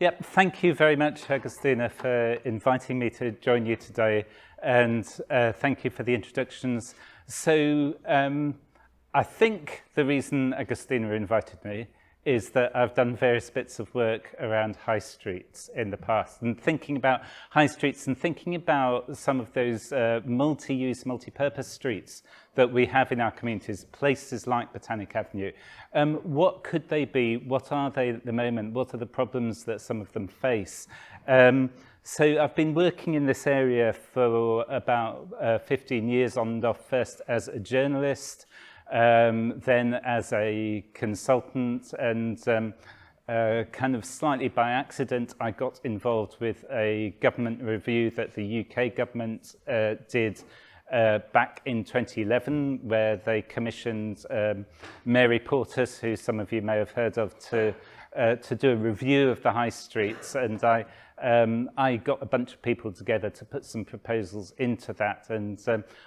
Yep, thank you very much, Agustina, for inviting me to join you today, and thank you for the introductions. So I think the reason Agustina invited me is that I've done various bits of work around high streets in the past, and thinking about high streets and thinking about some of those multi-use, multi-purpose streets that we have in our communities, places like Botanic Avenue. What could they be? What are they at the moment? What are the problems that some of them face? So I've been working in this area for about 15 years on and off, first as a journalist, then as a consultant, and kind of slightly by accident, I got involved with a government review that the UK government did back in 2011, where they commissioned Mary Portas, who some of you may have heard of, to do a review of the high streets, and I got a bunch of people together to put some proposals into that, and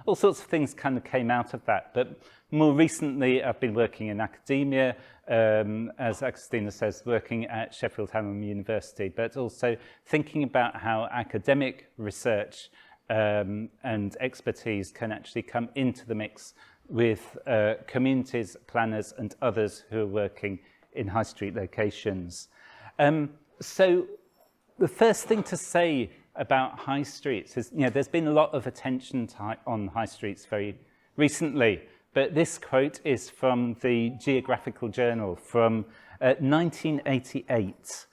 all sorts of things kind of came out of that. But more recently, I've been working in academia, as Agustina says, working at Sheffield Hallam University, but also thinking about how academic research and expertise can actually come into the mix with communities, planners, and others who are working in high street locations. So the first thing to say about high streets is, there's been a lot of attention on high streets very recently, but this quote is from the Geographical Journal from 1988.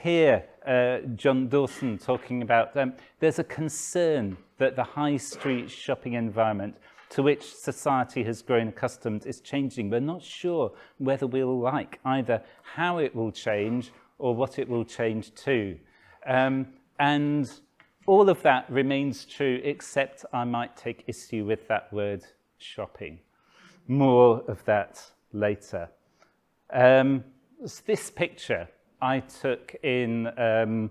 Here, John Dawson talking about there's a concern that the high street shopping environment to which society has grown accustomed is changing. We're not sure whether we'll like either how it will change or what it will change to. And all of that remains true, except I might take issue with that word shopping. More of that later. This picture I took in an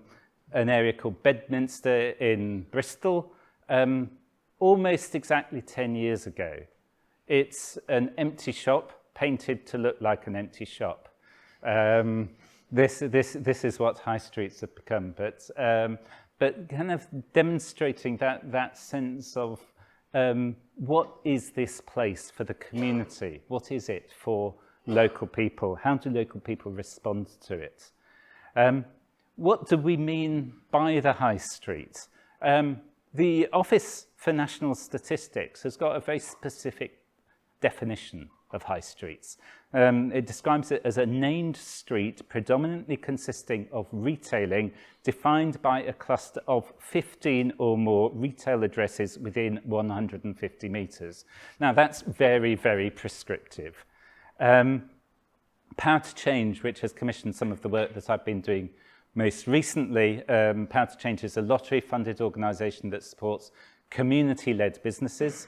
area called Bedminster in Bristol, almost exactly 10 years ago. It's an empty shop, painted to look like an empty shop. This is what high streets have become, but kind of demonstrating that sense of what is this place for the community? What is it for local people? How do local people respond to it? What do we mean by the high street? The Office for National Statistics has got a very specific definition of high streets. It describes it as a named street predominantly consisting of retailing defined by a cluster of 15 or more retail addresses within 150 metres. Now that's very, very prescriptive. Power to Change, which has commissioned some of the work that I've been doing most recently, Power to Change is a lottery-funded organisation that supports community-led businesses.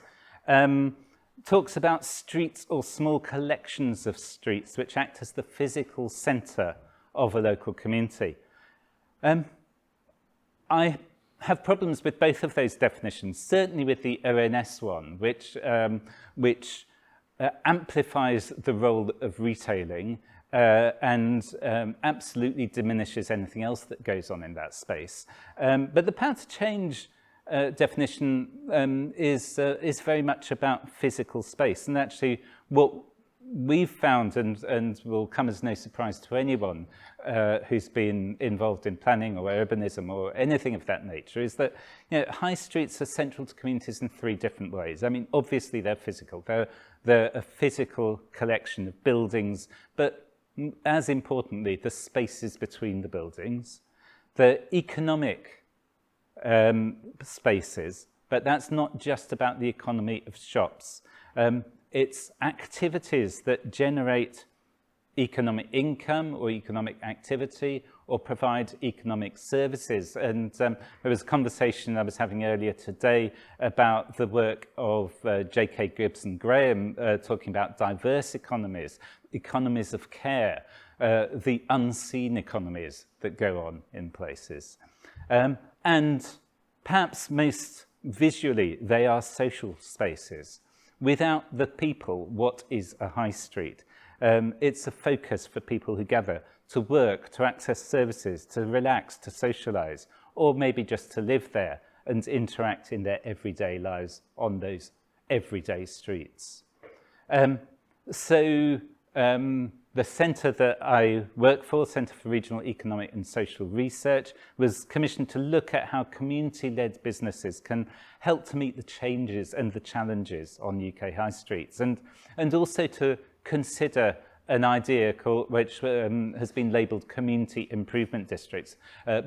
Talks about streets or small collections of streets which act as the physical centre of a local community. I have problems with both of those definitions, certainly with the ONS one, which amplifies the role of retailing and absolutely diminishes anything else that goes on in that space. But the Power to Change definition is very much about physical space, and actually what we've found, and will come as no surprise to anyone who's been involved in planning or urbanism or anything of that nature, is that high streets are central to communities in three different ways. I mean, obviously they're physical. They're a physical collection of buildings, but as importantly, the spaces between the buildings, the economic spaces, but that's not just about the economy of shops. It's activities that generate economic income or economic activity or provide economic services. And there was a conversation I was having earlier today about the work of J.K. Gibbs and Graham talking about diverse economies, economies of care, the unseen economies that go on in places. And perhaps most visually, they are social spaces. Without the people, what is a high street? It's a focus for people who gather to work, to access services, to relax, to socialise, or maybe just to live there and interact in their everyday lives on those everyday streets. The centre that I work for, Centre for Regional Economic and Social Research, was commissioned to look at how community-led businesses can help to meet the changes and the challenges on UK high streets, and also to consider an idea which has been labelled community improvement districts,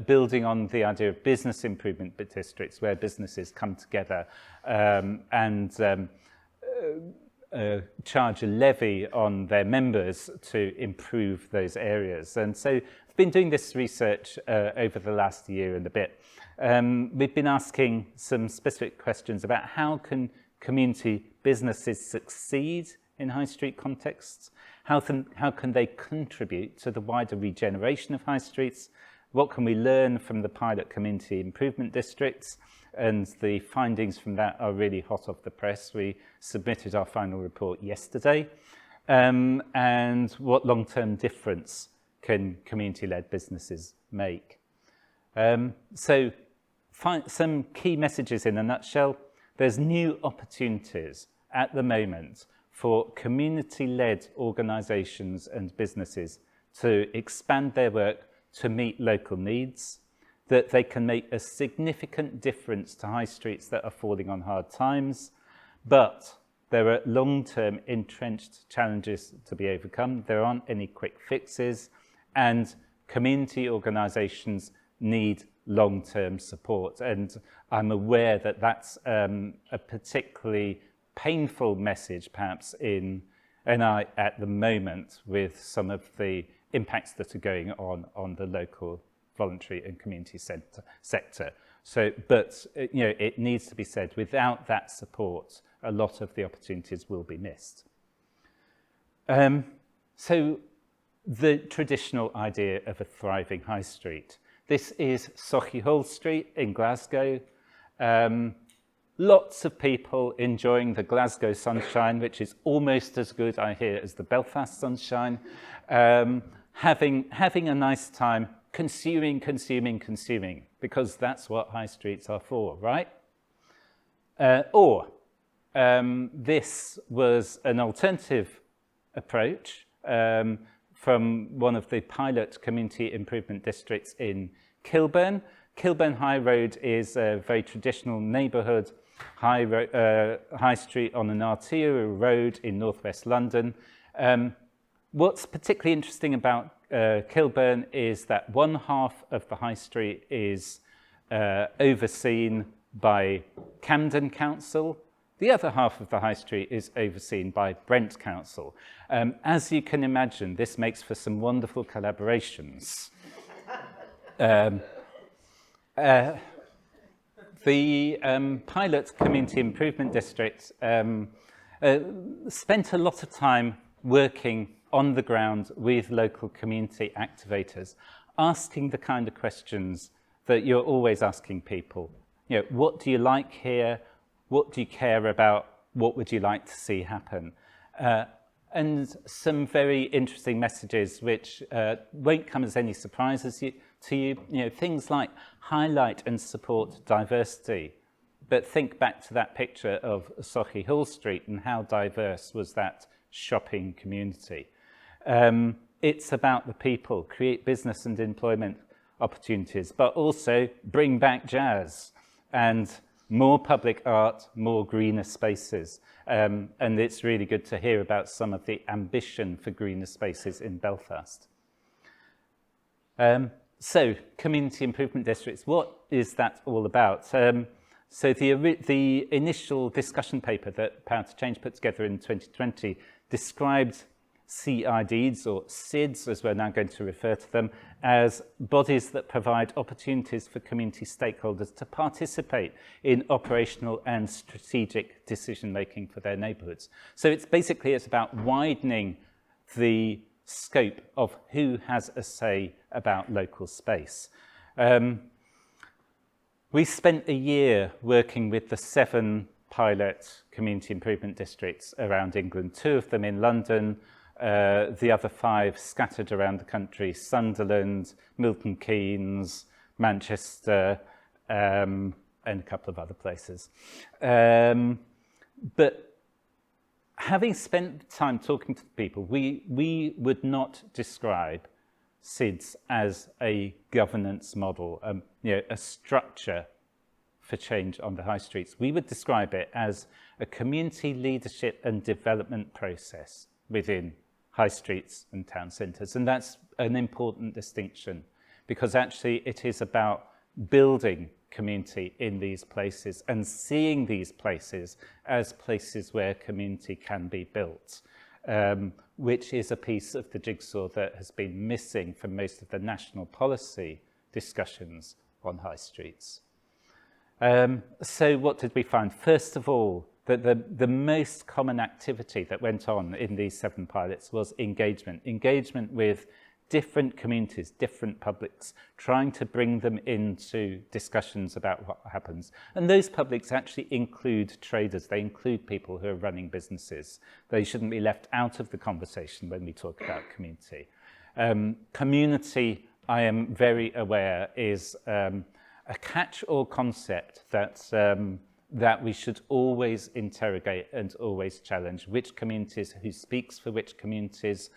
building on the idea of business improvement districts, where businesses come together and charge a levy on their members to improve those areas. And so I've been doing this research over the last year and a bit. We've been asking some specific questions about how can community businesses succeed in high street contexts, how can they contribute to the wider regeneration of high streets, what can we learn from the pilot community improvement districts, and the findings from that are really hot off the press. We submitted our final report yesterday. And what long-term difference can community-led businesses make? So some key messages in a nutshell. There's new opportunities at the moment for community-led organisations and businesses to expand their work to meet local needs, that they can make a significant difference to high streets that are falling on hard times, but there are long-term entrenched challenges to be overcome. There aren't any quick fixes, and community organisations need long-term support. And I'm aware that that's a particularly painful message, perhaps, in NI at the moment, with some of the impacts that are going on the local voluntary and community sector. So, but it needs to be said, without that support, a lot of the opportunities will be missed. So the traditional idea of a thriving high street. This is Solihull Street in Glasgow. Lots of people enjoying the Glasgow sunshine, which is almost as good, I hear, as the Belfast sunshine. Having a nice time, consuming, because that's what high streets are for, right? This was an alternative approach from one of the pilot community improvement districts in Kilburn. Kilburn High Road is a very traditional neighbourhood high street on an arterial road in northwest London. What's particularly interesting about Kilburn is that one half of the high street is overseen by Camden Council. The other half of the high street is overseen by Brent Council. As you can imagine, this makes for some wonderful collaborations. The pilot community improvement district spent a lot of time working on the ground with local community activators, asking the kind of questions that you're always asking people. What do you like here? What do you care about? What would you like to see happen? And some very interesting messages which won't come as any surprises to you. Things like highlight and support diversity. But think back to that picture of Solihull Street and how diverse was that shopping community. It's about the people, create business and employment opportunities, but also bring back jazz and more public art, more greener spaces. And it's really good to hear about some of the ambition for greener spaces in Belfast. So, community improvement districts, what is that all about? So the initial discussion paper that Power to Change put together in 2020 described CIDs, or SIDs, as we're now going to refer to them, as bodies that provide opportunities for community stakeholders to participate in operational and strategic decision-making for their neighbourhoods. So it's about widening the scope of who has a say about local space. We spent a year working with the 7 pilot community improvement districts around England, 2 of them in London, the other 5 scattered around the country: Sunderland, Milton Keynes, Manchester, and a couple of other places. But having spent time talking to people, we would not describe SIDS as a governance model, a structure for change on the high streets. We would describe it as a community leadership and development process within high streets and town centres. And that's an important distinction, because actually it is about building community in these places and seeing these places as places where community can be built, which is a piece of the jigsaw that has been missing from most of the national policy discussions on high streets. So what did we find? First of all, that the most common activity that went on in these 7 pilots was engagement. Engagement with different communities, different publics, trying to bring them into discussions about what happens. And those publics actually include traders. They include people who are running businesses. They shouldn't be left out of the conversation when we talk about community. Community, I am very aware, is a catch-all concept that we should always interrogate and always challenge. Which communities, who speaks for which communities,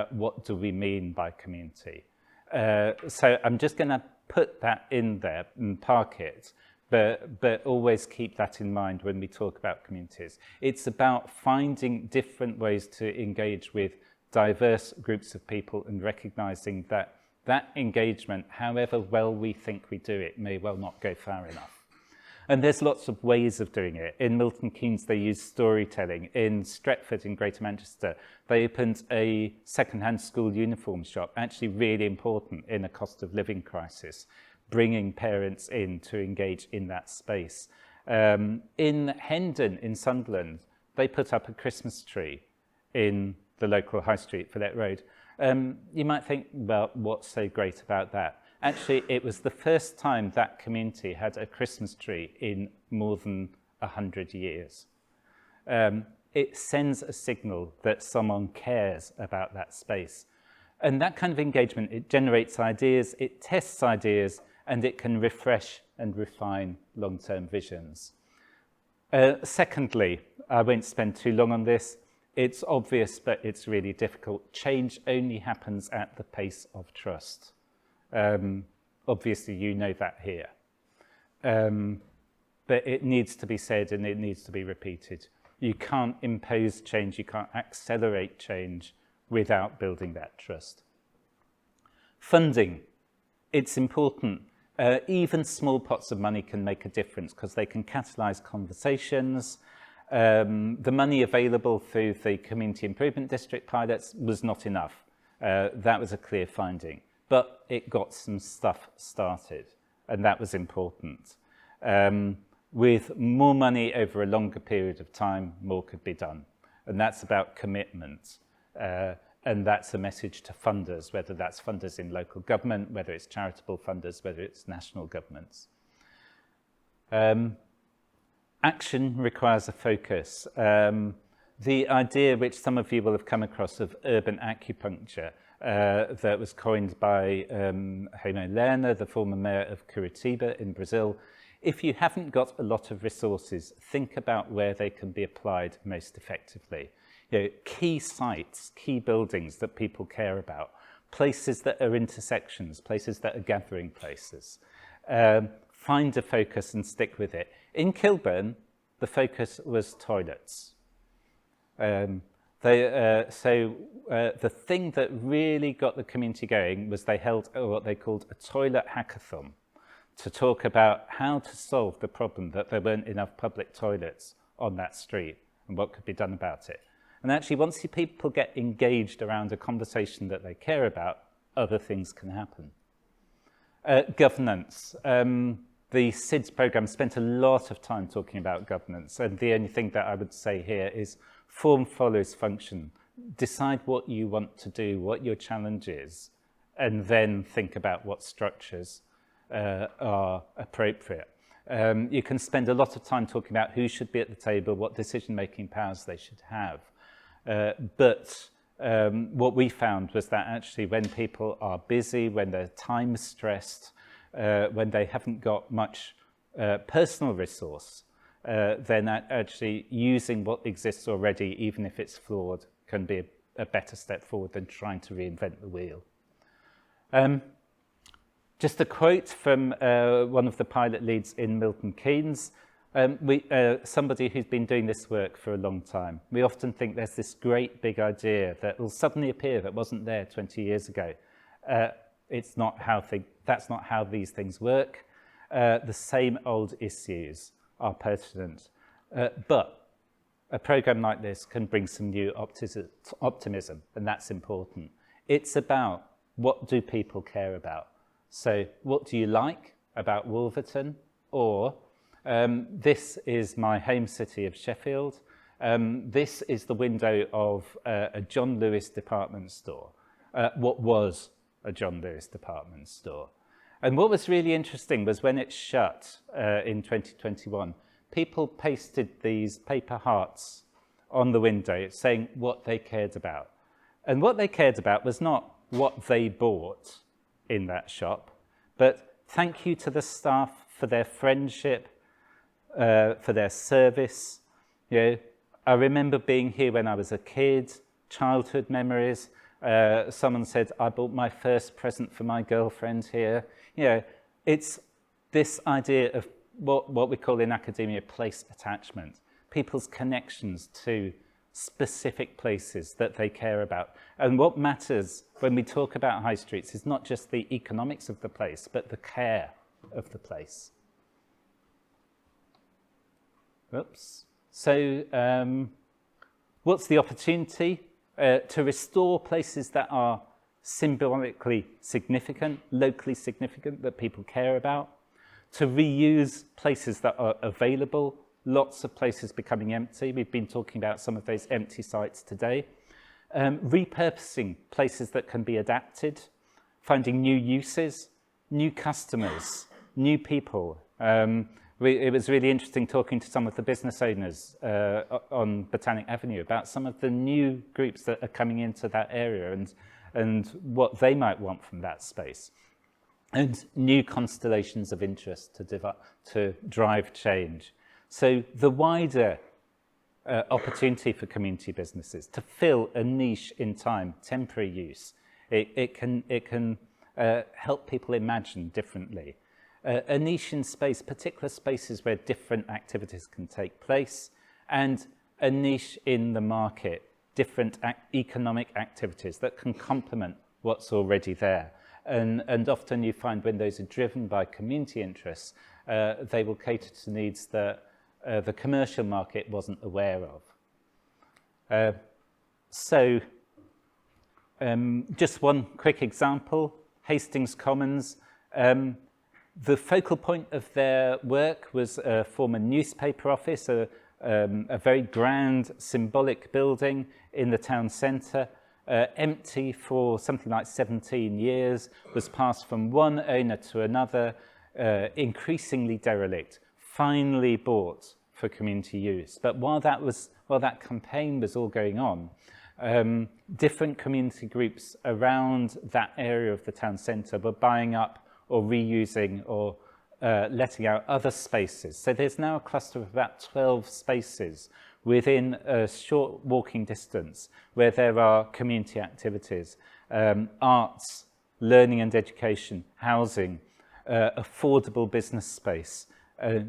what do we mean by community? So I'm just going to put that in there and park it, but always keep that in mind when we talk about communities. It's about finding different ways to engage with diverse groups of people and recognizing that that engagement, however well we think we do it, may well not go far enough. And there's lots of ways of doing it. In Milton Keynes, they use storytelling. In Stretford, in Greater Manchester, they opened a second-hand school uniform shop, actually really important in a cost of living crisis, bringing parents in to engage in that space. In Hendon, in Sunderland, they put up a Christmas tree in the local high street, Villette Road. You might think, well, what's so great about that? Actually, it was the first time that community had a Christmas tree in more than 100 years. It sends a signal that someone cares about that space. And that kind of engagement, it generates ideas, it tests ideas, and it can refresh and refine long-term visions. Secondly, I won't spend too long on this. It's obvious, but it's really difficult. Change only happens at the pace of trust. Obviously, you know that here. But it needs to be said and it needs to be repeated. You can't impose change, you can't accelerate change without building that trust. Funding, it's important. Even small pots of money can make a difference because they can catalyse conversations. The money available through the Community Improvement District pilots was not enough. That was a clear finding. But it got some stuff started, and that was important. With more money over a longer period of time, more could be done. And that's about commitment. And that's a message to funders, whether that's funders in local government, whether it's charitable funders, whether it's national governments. Action requires a focus. The idea, which some of you will have come across, of urban acupuncture, that was coined by Jaime Lerner, the former mayor of Curitiba in Brazil. If you haven't got a lot of resources, think about where they can be applied most effectively. You know, key sites, key buildings that people care about, places that are intersections, places that are gathering places. Find a focus and stick with it. In Kilburn, the focus was toilets. The thing that really got the community going was they held what they called a toilet hackathon to talk about how to solve the problem that there weren't enough public toilets on that street and what could be done about it. And actually, once people get engaged around a conversation that they care about, other things can happen. Governance. The SIDS programme spent a lot of time talking about governance, and the only thing that I would say here is form follows function. Decide what you want to do, what your challenge is, and then think about what structures are appropriate. You can spend a lot of time talking about who should be at the table, what decision-making powers they should have. But what we found was that actually when people are busy, when they're time stressed, when they haven't got much personal resource, then actually using what exists already, even if it's flawed, can be a better step forward than trying to reinvent the wheel. Just a quote from one of the pilot leads in Milton Keynes. Somebody who's been doing this work for a long time. We often think there's this great big idea that will suddenly appear that wasn't there 20 years ago. That's not how these things work. The same old issues are pertinent. But a program like this can bring some new optimism, and that's important. It's about what do people care about. So what do you like about Wolverton? Or this is my home city of Sheffield. This is the window of a John Lewis department store. What was a John Lewis department store? And what was really interesting was when it shut in 2021, people pasted these paper hearts on the window saying what they cared about. And what they cared about was not what they bought in that shop, but thank you to the staff for their friendship, for their service. You know, I remember being here when I was a kid, childhood memories. Someone said, I bought my first present for my girlfriend here. You know, it's this idea of what we call in academia place attachment, people's connections to specific places that they care about. And what matters when we talk about high streets is not just the economics of the place, but the care of the place. Oops. So what's the opportunity? To restore places that are symbolically significant, locally significant, that people care about. To reuse places that are available. Lots of places becoming empty. We've been talking about some of those empty sites today. Repurposing places that can be adapted. Finding new uses, new customers, new people. It was really interesting talking to some of the business owners on Botanic Avenue about some of the new groups that are coming into that area and what they might want from that space. And new constellations of interest to drive change. So the wider opportunity for community businesses to fill a niche in time, temporary use, it can help people imagine differently. A niche in space, particular spaces where different activities can take place, and a niche in the market, different economic activities that can complement what's already there. And often you find when those are driven by community interests, they will cater to needs that the commercial market wasn't aware of. Just one quick example, Hastings Commons. The focal point of their work was a former newspaper office, a very grand symbolic building in the town centre, empty for something like 17 years, was passed from one owner to another, increasingly derelict, finally bought for community use. But while that campaign was all going on, different community groups around that area of the town centre were buying up or reusing or letting out other spaces. So there's now a cluster of about 12 spaces within a short walking distance where there are community activities, arts, learning and education, housing, affordable business space,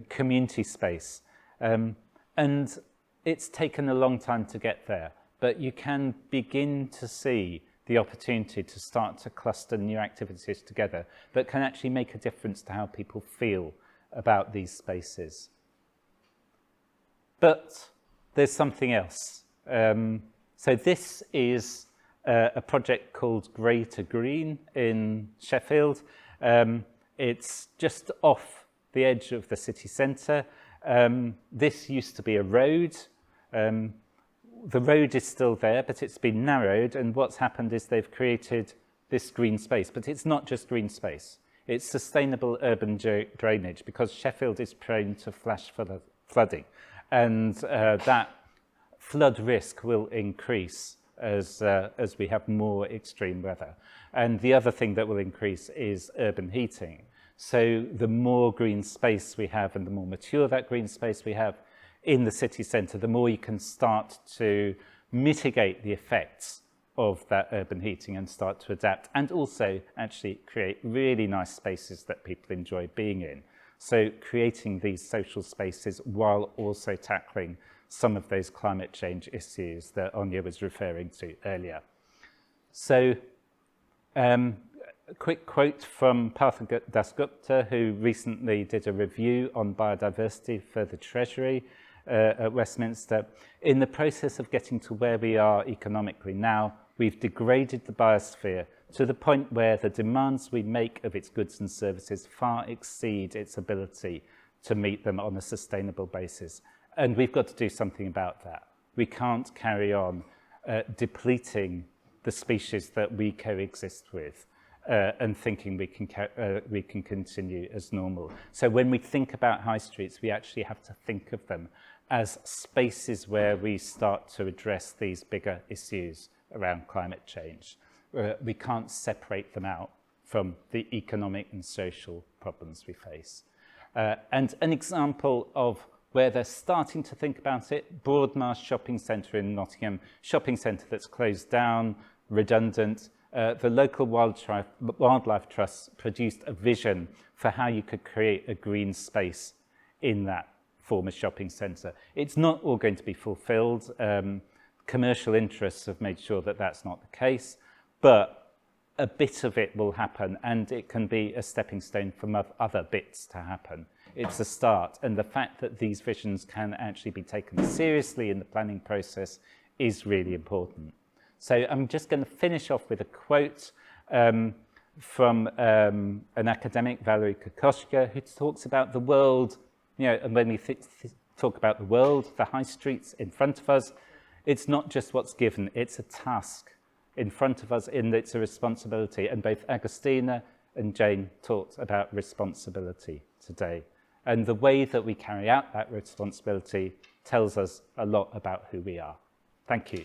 community space. And it's taken a long time to get there, but you can begin to see the opportunity to start to cluster new activities together that can actually make a difference to how people feel about these spaces. But there's something else. So this is a project called Grey to Green in Sheffield. It's just off the edge of the city centre. This used to be a road. The road is still there, but it's been narrowed, and what's happened is they've created this green space. But it's not just green space. It's sustainable urban drainage, because Sheffield is prone to flash flooding. And that flood risk will increase as we have more extreme weather. And the other thing that will increase is urban heating. So the more green space we have and the more mature that green space we have in the city centre, the more you can start to mitigate the effects of that urban heating and start to adapt, and also actually create really nice spaces that people enjoy being in. So creating these social spaces while also tackling some of those climate change issues that Anya was referring to earlier. So a quick quote from Partha Dasgupta, who recently did a review on biodiversity for the Treasury at Westminster. In the process of getting to where we are economically now, we've degraded the biosphere to the point where the demands we make of its goods and services far exceed its ability to meet them on a sustainable basis. And we've got to do something about that. We can't carry on depleting the species that we coexist with and thinking we can continue as normal. So when we think about high streets, we actually have to think of them as spaces where we start to address these bigger issues around climate change. We can't separate them out from the economic and social problems we face. And an example of where they're starting to think about it, Broadmarsh Shopping Centre in Nottingham, shopping centre that's closed down, redundant. The local wildlife trust produced a vision for how you could create a green space in that former shopping centre. It's not all going to be fulfilled. Commercial interests have made sure that that's not the case, but a bit of it will happen, and it can be a stepping stone from other bits to happen. It's a start, and the fact that these visions can actually be taken seriously in the planning process is really important. So I'm just going to finish off with a quote from an academic, Valery Kokoschka, who talks about the world, and when we talk about the world, the high streets in front of us, it's not just what's given, it's a task in front of us, and it's a responsibility. And both Agustina and Jane talked about responsibility today. And the way that we carry out that responsibility tells us a lot about who we are. Thank you.